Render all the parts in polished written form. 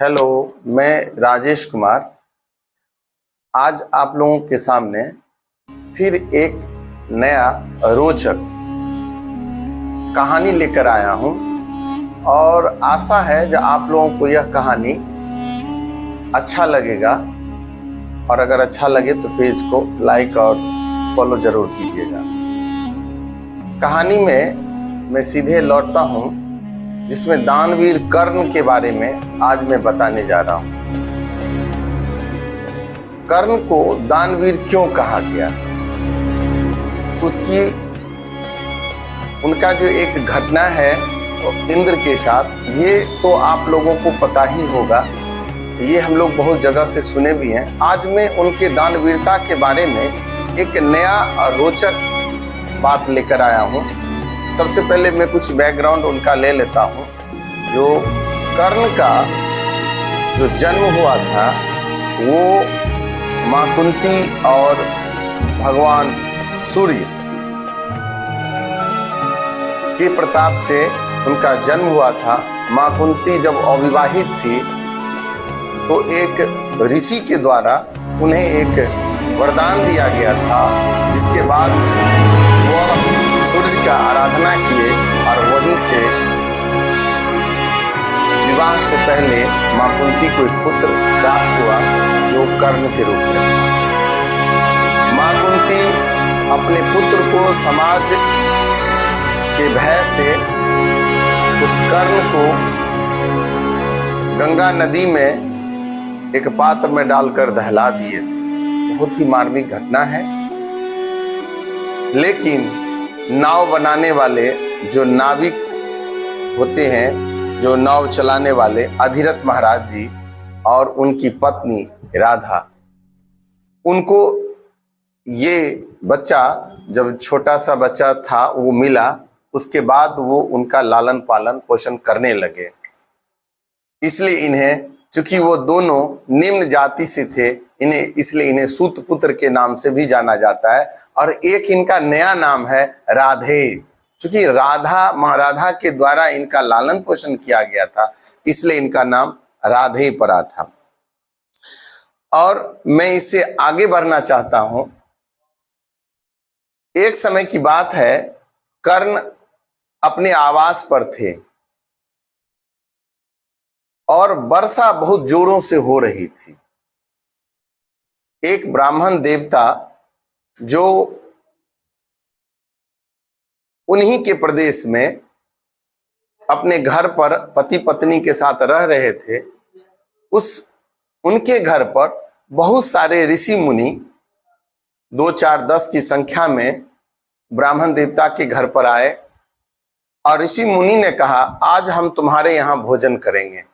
Hello, मैं राजेश कुमार आज आप लोगों के सामने फिर एक नया रोचक कहानी लेकर आया हूं और आशा है कि आप लोगों को यह कहानी अच्छा लगेगा और अगर अच्छा लगे तो पेज को लाइक और फॉलो जरूर कीजिएगा। कहानी में मैं सीधे लौटता हूं जिसमें दानवीर कर्ण के बारे में आज मैं बताने जा रहा हूं। कर्ण को दानवीर क्यों कहा गया? उनका जो एक घटना है इंद्र के साथ, ये तो आप लोगों को पता ही होगा, ये हम लोग बहुत जगह से सुने भी हैं। आज मैं उनके दानवीरता के बारे में एक नया और रोचक बात लेकर आया हूं। सबसे पहले मैं कुछ बैकग्राउंड उनका ले लेता हूं। जो कर्ण का जो जन्म हुआ था वो मां कुंती और भगवान सूर्य के प्रताप से उनका जन्म हुआ था। मां कुंती जब अविवाहित थी तो एक ऋषि के द्वारा उन्हें एक वरदान दिया गया था, जिसके बाद वह सूर्य का आराधना किए और वहीं से विवाह से पहले मां कुंती को एक पुत्र प्राप्त हुआ जो कर्ण के रूप में। मां कुंती अपने पुत्र को समाज के भय से उस कर्ण को गंगा नदी में एक पात्र में डालकर दहला दिए थे। बहुत ही मार्मिक घटना है। लेकिन नाव बनाने वाले जो नाविक होते हैं, जो नाव चलाने वाले अधिरथ महाराज जी और उनकी पत्नी राधा, उनको ये बच्चा जब छोटा सा बच्चा था वो मिला, उसके बाद वो उनका लालन पालन पोषण करने लगे। इसलिए इन्हें, चूंकि वो दोनों निम्न जाति से थे, इसलिए इन्हें सूत पुत्र के नाम से भी जाना जाता है। और एक इनका नया नाम है राधे। चूंकि मां राधा के द्वारा इनका लालन पोषण किया गया था, इसलिए इनका नाम राधे पड़ा था। और मैं इससे आगे बढ़ना चाहता हूं। एक समय की बात है, कर्ण अपने आवास पर थे और वर्षा बहुत जोरों से हो रही थी। एक ब्राह्मण देवता जो उन्हीं के प्रदेश में अपने घर पर पति पत्नी के साथ रह रहे थे, उनके घर पर बहुत सारे ऋषि मुनि 2, 4, 10 की संख्या में ब्राह्मण देवता के घर पर आए और ऋषि मुनि ने कहा, आज हम तुम्हारे यहां भोजन करेंगे।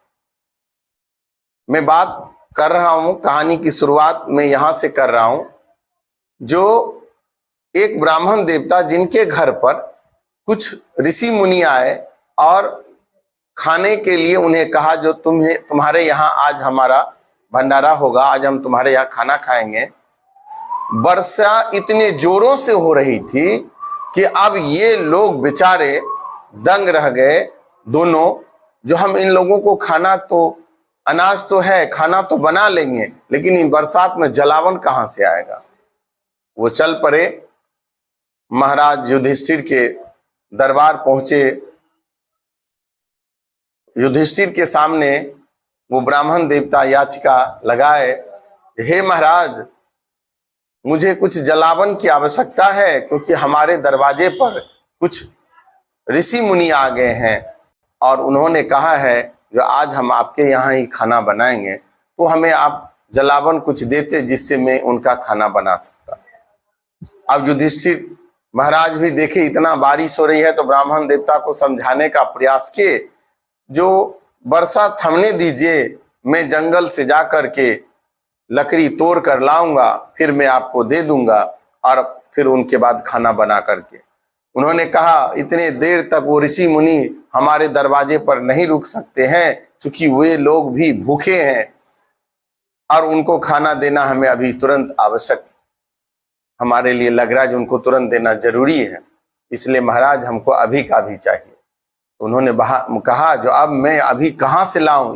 मैं बात कर रहा हूं, कहानी की शुरुआत मैं यहां से कर रहा हूं। जो एक ब्राह्मण देवता जिनके घर पर कुछ ऋषि मुनि आए और खाने के लिए उन्हें कहा, जो तुम्हारे यहाँ आज हमारा भंडारा होगा, आज हम तुम्हारे यहाँ खाना खाएंगे। वर्षा इतने जोरों से हो रही थी कि अब ये लोग बेचारे दंग रह गए दोनों। जो हम इन लोगों को खाना तो, अनाज तो है, खाना तो बना लेंगे, लेकिन इन बरसात में जलावन कहां से आएगा। वो चल पड़े, महाराज युधिष्ठिर के दरबार पहुंचे। युधिष्ठिर के सामने वो ब्राह्मण देवता याचिका लगाए, हे महाराज, मुझे कुछ जलावन की आवश्यकता है, क्योंकि हमारे दरवाजे पर कुछ ऋषि मुनि आ गए हैं और उन्होंने कहा है जो आज हम आपके यहाँ ही खाना बनाएंगे, तो हमें आप जलावन कुछ देते जिससे मैं उनका खाना बना सकता। अब युधिष्ठिर महाराज भी देखे इतना बारिश हो रही है, तो ब्राह्मण देवता को समझाने का प्रयास किए, जो वर्षा थमने दीजिए, मैं जंगल से जा करके लकड़ी तोड़ कर लाऊंगा, फिर मैं आपको दे दूंगा और फिर उनके बाद खाना बना करके। उन्होंने कहा, इतने देर तक वो ऋषि मुनि हमारे दरवाजे पर नहीं रुक सकते हैं, क्योंकि वे लोग भी भूखे हैं और उनको खाना देना हमें अभी तुरंत आवश्यक हमारे लिए लग रहा है, जो उनको तुरंत देना जरूरी है। इसलिए महाराज हमको अभी का भी चाहिए। उन्होंने कहा, जो अब मैं अभी कहाँ से लाऊं,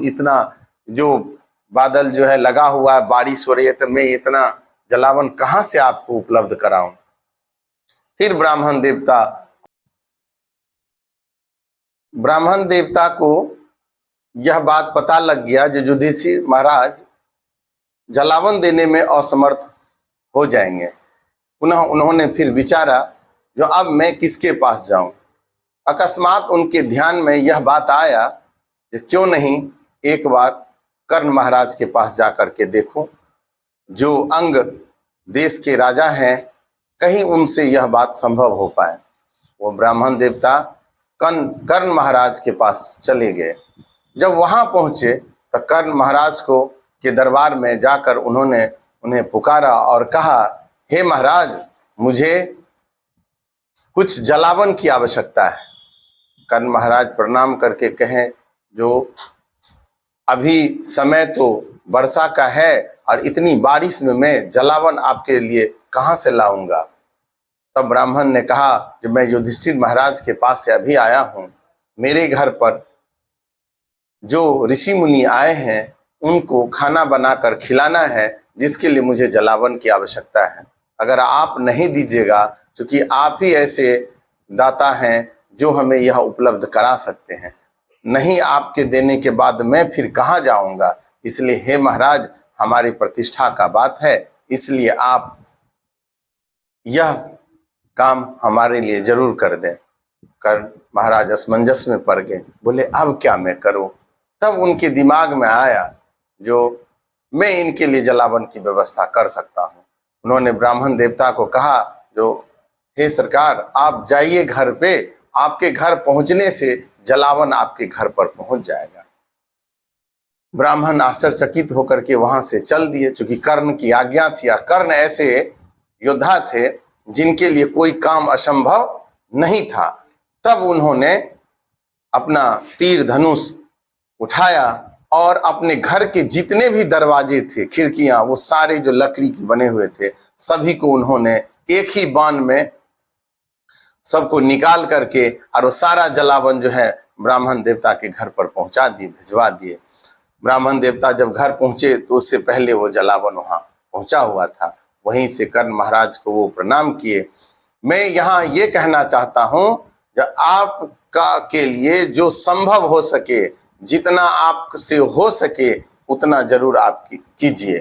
जो बादल जो है लगा हुआ है, बारिश हो रही है, तो मैं इतना जलावन कहां से आपको उपलब्ध कराऊं। फिर ब्राह्मण देवता को यह बात पता लग गया जो युधिष्ठिर महाराज जलावन देने में असमर्थ हो जाएंगे। पुनः उन्होंने फिर विचारा जो अब मैं किसके पास जाऊं। अकस्मात उनके ध्यान में यह बात आया कि क्यों नहीं एक बार कर्ण महाराज के पास जाकर के देखूं, जो अंग देश के राजा हैं, कहीं उनसे यह बात संभव हो पाए। वो ब्राह्मण देवता कर्ण महाराज के पास चले गए। जब वहां पहुंचे तो कर्ण महाराज को के दरबार में जाकर उन्होंने उन्हें पुकारा और कहा, हे महाराज, मुझे कुछ जलावन की आवश्यकता है। कर्ण महाराज प्रणाम करके कहें, जो अभी समय तो वर्षा का है और इतनी बारिश में मैं जलावन आपके लिए कहां से लाऊंगा। तब ब्राह्मण ने कहा कि मैं युधिष्ठिर महाराज के पास से अभी आया हूं, मेरे घर पर जो ऋषि मुनि आए हैं उनको खाना बनाकर खिलाना है, जिसके लिए मुझे जलावन की आवश्यकता है। अगर आप नहीं दीजिएगा, क्योंकि आप ही ऐसे दाता हैं जो हमें यह उपलब्ध करा सकते हैं, नहीं आपके देने के बाद मैं फिर कहाँ जाऊंगा। इसलिए हे महाराज, हमारी प्रतिष्ठा का बात है, इसलिए आप यह काम हमारे लिए जरूर कर दें। कर्ण महाराज असमंजस में पड़ गए, बोले अब क्या मैं करूं। तब उनके दिमाग में आया जो मैं इनके लिए जलावन की व्यवस्था कर सकता हूं। उन्होंने ब्राह्मण देवता को कहा, जो हे सरकार, आप जाइए घर पे, आपके घर पहुंचने से जलावन आपके घर पर पहुंच जाएगा। ब्राह्मण आश्चर्यचकित होकर के वहां से चल दिए, चूंकि कर्ण की आज्ञा थी। कर्ण ऐसे योद्धा थे जिनके लिए कोई काम असंभव नहीं था। तब उन्होंने अपना तीर धनुष उठाया और अपने घर के जितने भी दरवाजे थे, खिड़कियां, वो सारे जो लकड़ी के बने हुए थे, सभी को उन्होंने एक ही बाण में सबको निकाल करके और वो सारा जलावन जो है ब्राह्मण देवता के घर पर पहुंचा दिए, भिजवा दिए। ब्राह्मण देवता जब घर पहुंचे तो उससे पहले वो जलावन वहां पहुंचा हुआ था। वहीं से कर्ण महाराज को वो प्रणाम किए। मैं यहाँ ये कहना चाहता हूं कि आपका के लिए जो संभव हो सके, जितना आपसे हो सके उतना जरूर आप कीजिए,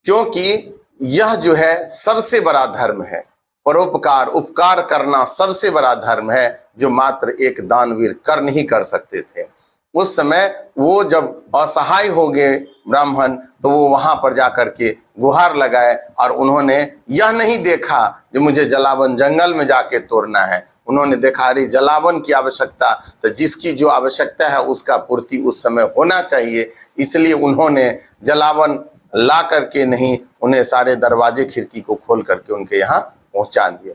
क्योंकि यह जो है सबसे बड़ा धर्म है। परोपकार, उपकार करना सबसे बड़ा धर्म है, जो मात्र एक दानवीर कर्ण ही कर सकते थे। उस समय वो जब असहाय हो गए ब्राह्मण, तो वो वहां पर जाकर के गुहार लगाए और उन्होंने यह नहीं देखा जो मुझे जलावन जंगल में जाके तोड़ना है। उन्होंने देखा अरे जलावन की आवश्यकता, तो जिसकी जो आवश्यकता है उसका पूर्ति उस समय होना चाहिए। इसलिए उन्होंने जलावन ला करके नहीं, उन्हें सारे दरवाजे खिड़की को खोल करके उनके यहाँ पहुंचा दिया।